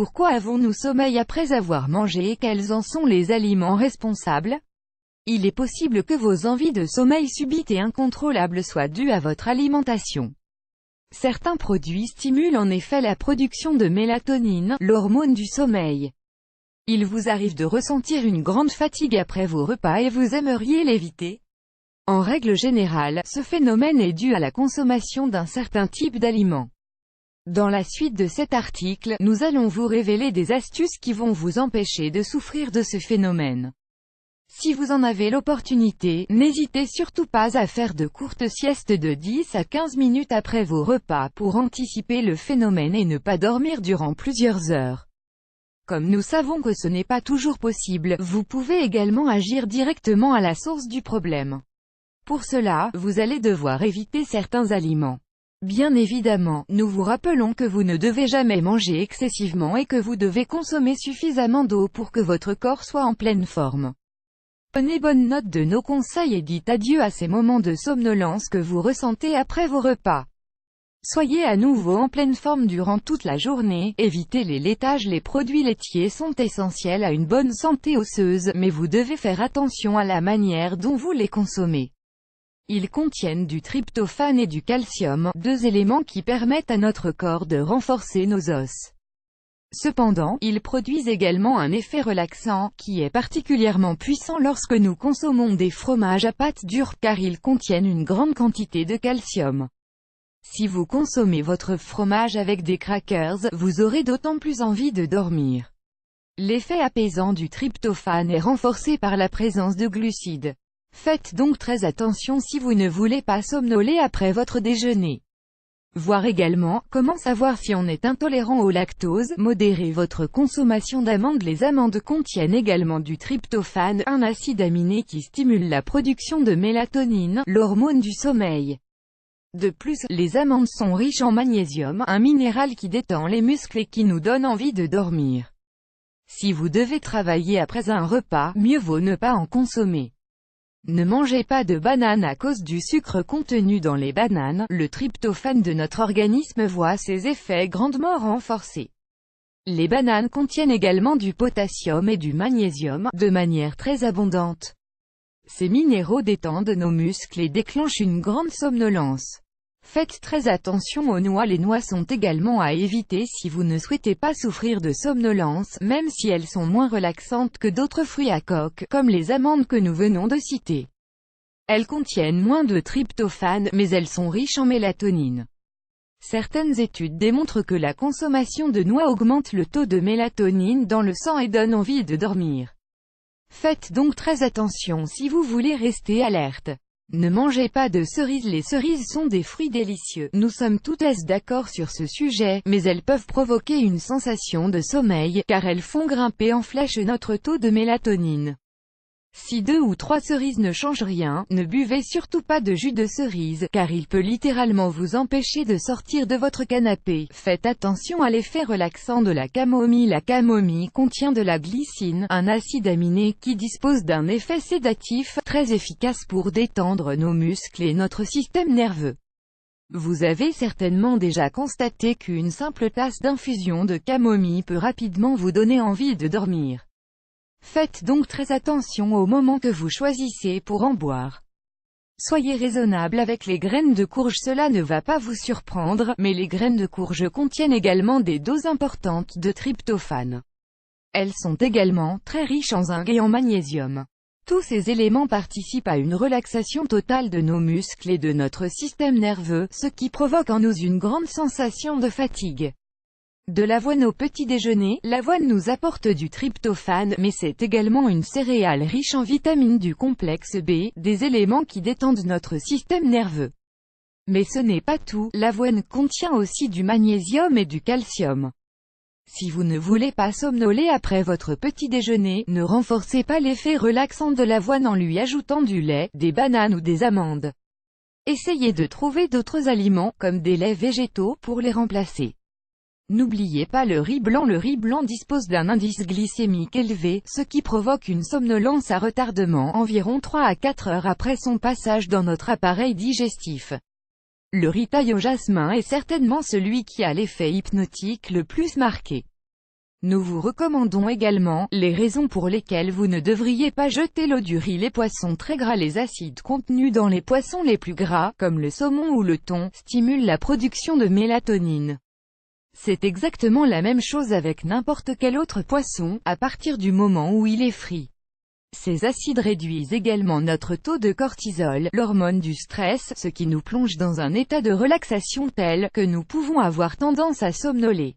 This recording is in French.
Pourquoi avons-nous sommeil après avoir mangé et quels en sont les aliments responsables? Il est possible que vos envies de sommeil subites et incontrôlables soient dues à votre alimentation. Certains produits stimulent en effet la production de mélatonine, l'hormone du sommeil. Il vous arrive de ressentir une grande fatigue après vos repas et vous aimeriez l'éviter? En règle générale, ce phénomène est dû à la consommation d'un certain type d'aliments. Dans la suite de cet article, nous allons vous révéler des astuces qui vont vous empêcher de souffrir de ce phénomène. Si vous en avez l'opportunité, n'hésitez surtout pas à faire de courtes siestes de 10 à 15 minutes après vos repas pour anticiper le phénomène et ne pas dormir durant plusieurs heures. Comme nous savons que ce n'est pas toujours possible, vous pouvez également agir directement à la source du problème. Pour cela, vous allez devoir éviter certains aliments. Bien évidemment, nous vous rappelons que vous ne devez jamais manger excessivement et que vous devez consommer suffisamment d'eau pour que votre corps soit en pleine forme. Prenez bonne note de nos conseils et dites adieu à ces moments de somnolence que vous ressentez après vos repas. Soyez à nouveau en pleine forme durant toute la journée, évitez les laitages. Les produits laitiers sont essentiels à une bonne santé osseuse, mais vous devez faire attention à la manière dont vous les consommez. Ils contiennent du tryptophane et du calcium, deux éléments qui permettent à notre corps de renforcer nos os. Cependant, ils produisent également un effet relaxant, qui est particulièrement puissant lorsque nous consommons des fromages à pâte dure, car ils contiennent une grande quantité de calcium. Si vous consommez votre fromage avec des crackers, vous aurez d'autant plus envie de dormir. L'effet apaisant du tryptophane est renforcé par la présence de glucides. Faites donc très attention si vous ne voulez pas somnoler après votre déjeuner. Voir également, comment savoir si on est intolérant au lactose, modérez votre consommation d'amandes. Les amandes contiennent également du tryptophane, un acide aminé qui stimule la production de mélatonine, l'hormone du sommeil. De plus, les amandes sont riches en magnésium, un minéral qui détend les muscles et qui nous donne envie de dormir. Si vous devez travailler après un repas, mieux vaut ne pas en consommer. Ne mangez pas de bananes à cause du sucre contenu dans les bananes, le tryptophane de notre organisme voit ses effets grandement renforcés. Les bananes contiennent également du potassium et du magnésium, de manière très abondante. Ces minéraux détendent nos muscles et déclenchent une grande somnolence. Faites très attention aux noix. Les noix sont également à éviter si vous ne souhaitez pas souffrir de somnolence, même si elles sont moins relaxantes que d'autres fruits à coque, comme les amandes que nous venons de citer. Elles contiennent moins de tryptophane, mais elles sont riches en mélatonine. Certaines études démontrent que la consommation de noix augmente le taux de mélatonine dans le sang et donne envie de dormir. Faites donc très attention si vous voulez rester alerte. Ne mangez pas de cerises. Les cerises sont des fruits délicieux. Nous sommes tous d'accord sur ce sujet, mais elles peuvent provoquer une sensation de sommeil, car elles font grimper en flèche notre taux de mélatonine. Si 2 ou 3 cerises ne changent rien, ne buvez surtout pas de jus de cerise, car il peut littéralement vous empêcher de sortir de votre canapé. Faites attention à l'effet relaxant de la camomille. La camomille contient de la glycine, un acide aminé qui dispose d'un effet sédatif, très efficace pour détendre nos muscles et notre système nerveux. Vous avez certainement déjà constaté qu'une simple tasse d'infusion de camomille peut rapidement vous donner envie de dormir. Faites donc très attention au moment que vous choisissez pour en boire. Soyez raisonnable avec les graines de courge. Cela ne va pas vous surprendre, mais les graines de courge contiennent également des doses importantes de tryptophane. Elles sont également très riches en zinc et en magnésium. Tous ces éléments participent à une relaxation totale de nos muscles et de notre système nerveux, ce qui provoque en nous une grande sensation de fatigue. De l'avoine au petit déjeuner. L'avoine nous apporte du tryptophane, mais c'est également une céréale riche en vitamines du complexe B, des éléments qui détendent notre système nerveux. Mais ce n'est pas tout, l'avoine contient aussi du magnésium et du calcium. Si vous ne voulez pas somnoler après votre petit déjeuner, ne renforcez pas l'effet relaxant de l'avoine en lui ajoutant du lait, des bananes ou des amandes. Essayez de trouver d'autres aliments, comme des laits végétaux, pour les remplacer. N'oubliez pas le riz blanc. Le riz blanc dispose d'un indice glycémique élevé, ce qui provoque une somnolence à retardement environ 3 à 4 heures après son passage dans notre appareil digestif. Le riz taille au jasmin est certainement celui qui a l'effet hypnotique le plus marqué. Nous vous recommandons également les raisons pour lesquelles vous ne devriez pas jeter l'eau du riz. Les poissons très gras. Les acides contenus dans les poissons les plus gras, comme le saumon ou le thon, stimulent la production de mélatonine. C'est exactement la même chose avec n'importe quel autre poisson, à partir du moment où il est frit. Ces acides réduisent également notre taux de cortisol, l'hormone du stress, ce qui nous plonge dans un état de relaxation tel que nous pouvons avoir tendance à somnoler.